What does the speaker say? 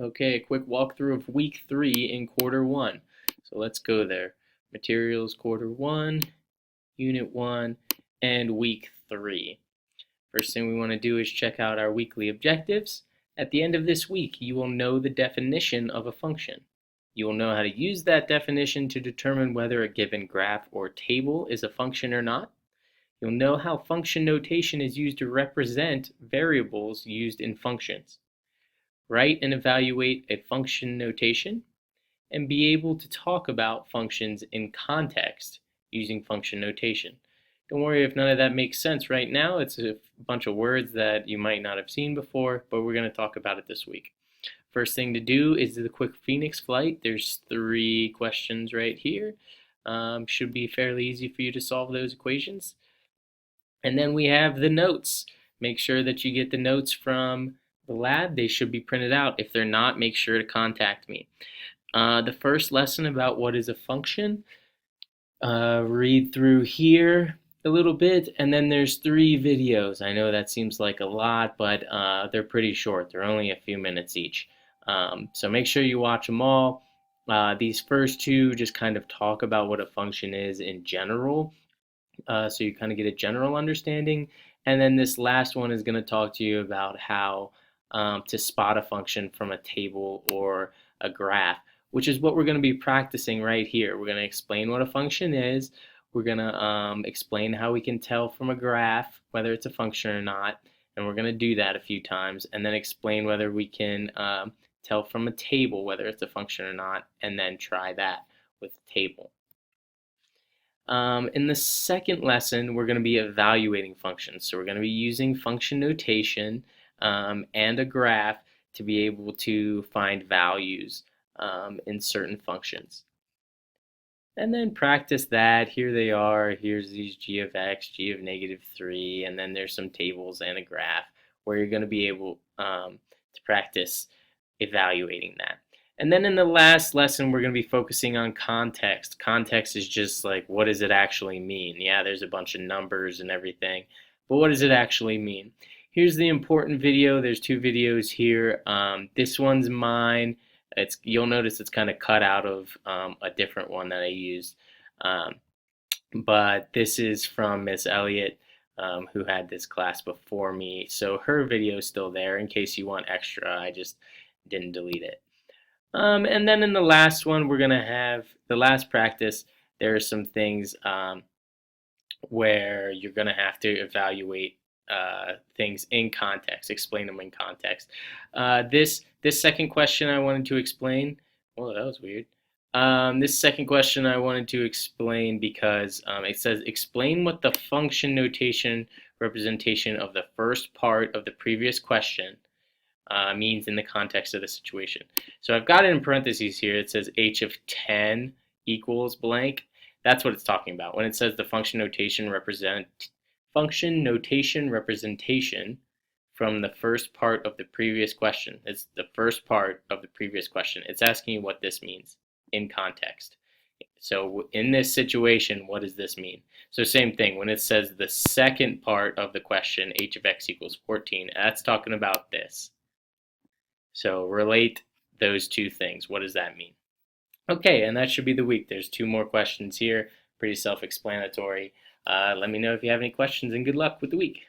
Okay, a quick walkthrough of week 3 in quarter 1. So let's go there. Materials quarter 1, unit 1, and week 3. First thing we want to do is check out our weekly objectives. At the end of this week, you will know the definition of a function. You will know how to use that definition to determine whether a given graph or table is a function or not. You'll know how function notation is used to represent variables used in functions. Write and evaluate a function notation, and be able to talk about functions in context using function notation. Don't worry if none of that makes sense right now. It's a bunch of words that you might not have seen before, but we're going to talk about it this week. First thing to do is the quick Phoenix flight. There's 3 questions right here. Should be fairly easy for you to solve those equations. And then we have the notes. Make sure that you get the notes from the lab. They should be printed out. If they're not, make sure to contact me. The first lesson about what is a function, read through here a little bit, and then there's 3 videos. I know that seems like a lot, but they're pretty short. They're only a few minutes each. So make sure you watch them all. These first 2 just kind of talk about what a function is in general. So you kind of get a general understanding. And then this last one is going to talk to you about how to spot a function from a table or a graph, which is what we're going to be practicing right here. We're going to explain what a function is. We're going to explain how we can tell from a graph whether it's a function or not. And we're going to do that a few times, and then explain whether we can tell from a table whether it's a function or not, and then try that with a table. In the second lesson, we're going to be evaluating functions. So we're going to be using function notation and a graph to be able to find values in certain functions. And then practice that. Here they are. Here's these g of x, g of -3, and then there's some tables and a graph where you're going to be able to practice evaluating that. And then in the last lesson, we're going to be focusing on context. Context is just like, what does it actually mean? Yeah, there's a bunch of numbers and everything, but what does it actually mean? Here's the important video. There's 2 videos here. This one's mine. You'll notice it's kind of cut out of a different one that I used. But this is from Miss Elliott, who had this class before me. So her video is still there in case you want extra. I just didn't delete it. And then in the last one, we're going to have the last practice. There are some things where you're going to have to evaluate things in context, explain them in context. This second question I wanted to explain. Well, that was weird. This second question I wanted to explain because it says explain what the function notation representation of the first part of the previous question means in the context of the situation. So I've got it in parentheses here. It says h of 10 equals blank. That's what it's talking about. When it says the function notation representation from the first part of the previous question. It's the first part of the previous question. It's asking you what this means in context. So in this situation, what does this mean? So same thing, when it says the second part of the question, h of x equals 14, that's talking about this. So relate those 2 things. What does that mean? Okay, and that should be the week. There's 2 more questions here, pretty self-explanatory. Let me know if you have any questions, and good luck with the week.